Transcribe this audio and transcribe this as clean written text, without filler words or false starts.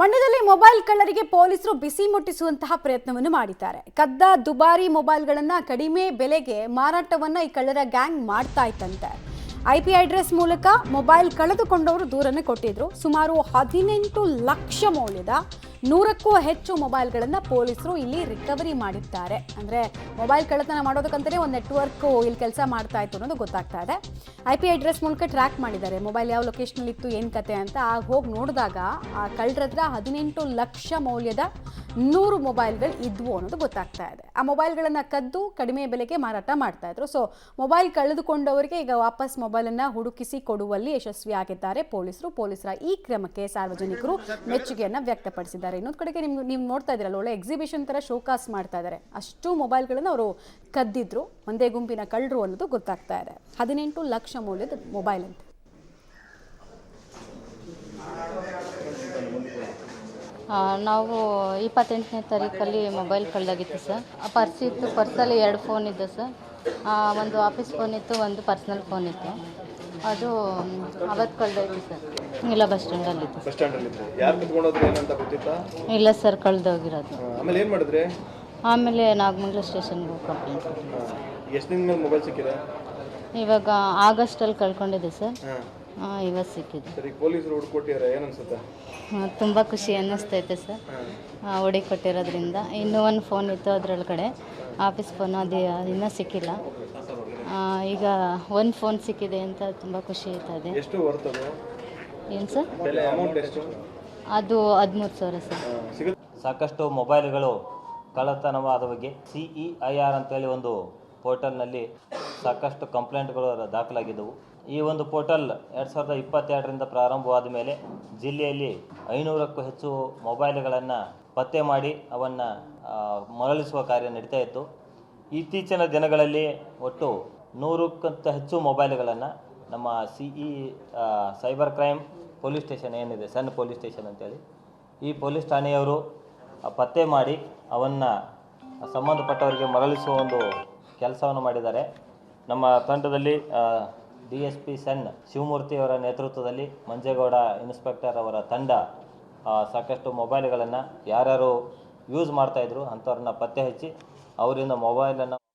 ಮಂಡ್ಯದಲ್ಲಿ ಮೊಬೈಲ್ ಕಳ್ಳರಿಗೆ ಪೊಲೀಸರು ಬಿಸಿ ಮುಟ್ಟಿಸುವಂತಹ ಪ್ರಯತ್ನವನ್ನು ಮಾಡಿದ್ದಾರೆ. ಕದ್ದ ದುಬಾರಿ ಮೊಬೈಲ್ಗಳನ್ನು ಕಡಿಮೆ ಬೆಲೆಗೆ ಮಾರಾಟವನ್ನ ಈ ಕಳ್ಳರ ಗ್ಯಾಂಗ್ ಮಾಡ್ತಾ ಇತ್ತಂತೆ. IP ಅಡ್ರೆಸ್ ಮೂಲಕ ಮೊಬೈಲ್ ಕಳೆದುಕೊಂಡವರು ದೂರನ್ನು ಕೊಟ್ಟಿದ್ರು. ಸುಮಾರು 18 ಲಕ್ಷ ಮೌಲ್ಯದ 100ಕ್ಕೂ ಹೆಚ್ಚು ಮೊಬೈಲ್ಗಳನ್ನು ಪೊಲೀಸರು ಇಲ್ಲಿ ರಿಕವರಿ ಮಾಡಿದ್ದಾರೆ. ಅಂದರೆ ಮೊಬೈಲ್ ಕಳ್ಳತನ ಮಾಡೋದಕ್ಕಂತಲೇ ಒಂದು ನೆಟ್ವರ್ಕ್ ಇಲ್ಲಿ ಕೆಲಸ ಮಾಡ್ತಾ ಇತ್ತು ಅನ್ನೋದು ಗೊತ್ತಾಗ್ತಾ ಇದೆ. IP ಅಡ್ರೆಸ್ ಮೂಲಕ ಟ್ರ್ಯಾಕ್ ಮಾಡಿದ್ದಾರೆ. ಮೊಬೈಲ್ ಯಾವ ಲೊಕೇಶನಲ್ಲಿ ಇತ್ತು, ಏನು ಕತೆ ಅಂತ ಹೋಗಿ ನೋಡಿದಾಗ ಆ ಕಳ್ಳರ ಹತ್ರ 18 ಲಕ್ಷ ಮೌಲ್ಯದ 100 ಮೊಬೈಲ್ಗಳು ಇದ್ವು ಅನ್ನೋದು ಗೊತ್ತಾಗ್ತಾ ಇದೆ. ಆ ಮೊಬೈಲ್ಗಳನ್ನು ಕದ್ದು ಕಡಿಮೆ ಬೆಲೆಗೆ ಮಾರಾಟ ಮಾಡ್ತಾ ಇದ್ರು. ಸೊ ಮೊಬೈಲ್ ಕಳೆದುಕೊಂಡವರಿಗೆ ಈಗ ವಾಪಸ್ ಮೊಬೈಲನ್ನು ಹುಡುಕಿಸಿ ಕೊಡುವಲ್ಲಿ ಯಶಸ್ವಿಯಾಗಿದ್ದಾರೆ ಪೊಲೀಸರು. ಪೊಲೀಸರ ಈ ಕ್ರಮಕ್ಕೆ ಸಾರ್ವಜನಿಕರು ಮೆಚ್ಚುಗೆಯನ್ನು ವ್ಯಕ್ತಪಡಿಸಿದ್ದಾರೆ. ಇನ್ನೊಂದು ಕಡೆಗೆ ನೀವು ನೋಡ್ತಾ ಇದ್ದೀರಲ್ಲ, ಒಳ್ಳೆ ಎಕ್ಸಿಬಿಷನ್ ಥರ ಶೋಕಾಸ್ ಮಾಡ್ತಾ ಇದ್ದಾರೆ. ಅಷ್ಟು ಮೊಬೈಲ್ಗಳನ್ನು ಅವರು ಕದ್ದಿದ್ರು. ಒಂದೇ ಗುಂಪಿನ ಕಳ್ಳರು ಅನ್ನೋದು ಗೊತ್ತಾಗ್ತಾ ಇದೆ. 18 ಲಕ್ಷ ಮೌಲ್ಯದ ಮೊಬೈಲ್ ಅಂತ. ನಾವು 28ನೇ ತಾರೀಕಲ್ಲಿ ಮೊಬೈಲ್ ಕಳೆದಾಗಿತ್ತು ಸರ್. ಪರ್ಸ್ ಇತ್ತು, ಪರ್ಸಲ್ಲಿ 2 ಫೋನ್ ಇದ್ದು ಸರ್. ಒಂದು ಆಫೀಸ್ ಫೋನ್ ಇತ್ತು, ಒಂದು ಪರ್ಸ್ನಲ್ ಫೋನ್ ಇತ್ತು. ಅದು ಅವತ್ತು ಕಳೆದೋಯ್ತು ಸರ್. ಇಲ್ಲ, ಬಸ್ ಸ್ಟ್ಯಾಂಡಲ್ಲಿತ್ತು. ಬಸ್ ಸ್ಟ್ಯಾಂಡಲ್ಲಿತ್ತು. ಯಾರು ಕಿತ್ಕೊಂಡೋದ್ರು ಏನಂತ ಗೊತ್ತಿತ್ತಾ? ಇಲ್ಲ ಸರ್, ಕಳೆದೋಗಿರೋದು. ಆಮೇಲೆ ಏನು ಮಾಡಿದ್ರಿ? ಆಮೇಲೆ ನಾಗಮಂಗಲ ಸ್ಟೇಷನ್ಗೆ ಕಂಪ್ಲೇಂಟ್ ಕೊಟ್ಟಿದ್ದೆ. ಎಷ್ಟು ದಿನ ಮೇಲೆ ಮೊಬೈಲ್ ಸಿಕ್ಕಿದೆ? ಇವಾಗ ಆಗಸ್ಟಲ್ಲಿ ಕಳ್ಕೊಂಡಿದ್ದೆ ಸರ್. ಇವತ್ತು ಸಿಕ್ಕಿದೆ. ಸರಿ, ಪೊಲೀಸರು ಹುಡುಕೊಟ್ಟಿದ್ದಾರೆ, ಏನು ಅನ್ಸುತ್ತೆ? ತುಂಬ ಖುಷಿ ಅನ್ನಿಸ್ತೈತೆ ಸರ್ ಕೊಟ್ಟಿರೋದ್ರಿಂದ. ಇನ್ನೂ ಒಂದು ಫೋನ್ ಇತ್ತು ಅದರೊಳಗಡೆ, ಆಫೀಸ್ ಫೋನ್, ಅದು ಇನ್ನೂ ಸಿಕ್ಕಿಲ್ಲ. ಈಗ ಒಂದು ಫೋನ್ ಸಿಕ್ಕಿದೆ ಅಂತ ತುಂಬ ಖುಷಿ ಇದೆ. ಎಷ್ಟು ಬರ್ತದೆ? ಏನು ಸರ್? ಅಮೌಂಟ್ ಎಷ್ಟು? ಅದು 13,000 ಸರ್. ಸಾಕಷ್ಟು ಮೊಬೈಲ್ಗಳು ಕಳ್ಳತನವಾದ ಬಗ್ಗೆ CEIR ಅಂತೇಳಿ ಒಂದು ಪೋರ್ಟಲ್ನಲ್ಲಿ ಸಾಕಷ್ಟು ಕಂಪ್ಲೇಂಟ್ಗಳು ದಾಖಲಾಗಿದ್ದವು. ಈ ಒಂದು ಪೋರ್ಟಲ್ 2022ರಿಂದ ಪ್ರಾರಂಭವಾದ ಮೇಲೆ ಜಿಲ್ಲೆಯಲ್ಲಿ 500ಕ್ಕೂ ಹೆಚ್ಚು ಮೊಬೈಲ್ಗಳನ್ನು ಪತ್ತೆ ಮಾಡಿ ಅವನ್ನು ಮರಳಿಸುವ ಕಾರ್ಯ ನಡೀತಾ ಇತ್ತು. ಇತ್ತೀಚಿನ ದಿನಗಳಲ್ಲಿ ಒಟ್ಟು 100ಕ್ಕಿಂತ ಹೆಚ್ಚು ಮೊಬೈಲ್ಗಳನ್ನು ನಮ್ಮ ಸೈಬರ್ ಕ್ರೈಮ್ ಪೊಲೀಸ್ ಸ್ಟೇಷನ್ ಏನಿದೆ, ಸಣ್ಣ ಪೊಲೀಸ್ ಸ್ಟೇಷನ್ ಅಂತೇಳಿ, ಈ ಪೊಲೀಸ್ ಠಾಣೆಯವರು ಪತ್ತೆ ಮಾಡಿ ಅವನ್ನು ಸಂಬಂಧಪಟ್ಟವರಿಗೆ ಮರಳಿಸುವ ಒಂದು ಕೆಲಸವನ್ನು ಮಾಡಿದ್ದಾರೆ. ನಮ್ಮ ತಂಡದಲ್ಲಿ DSP ಸಣ್ಣ ಶಿವಮೂರ್ತಿಯವರ ನೇತೃತ್ವದಲ್ಲಿ ಮಂಜೇಗೌಡ ಇನ್ಸ್ಪೆಕ್ಟರ್ ಅವರ ತಂಡ ಸಾಕಷ್ಟು ಮೊಬೈಲ್ಗಳನ್ನು ಯಾರ್ಯಾರು ಯೂಸ್ ಮಾಡ್ತಾಯಿದ್ರು ಅಂಥವ್ರನ್ನ ಪತ್ತೆ ಹಚ್ಚಿ ಅವರಿಂದ ಮೊಬೈಲನ್ನು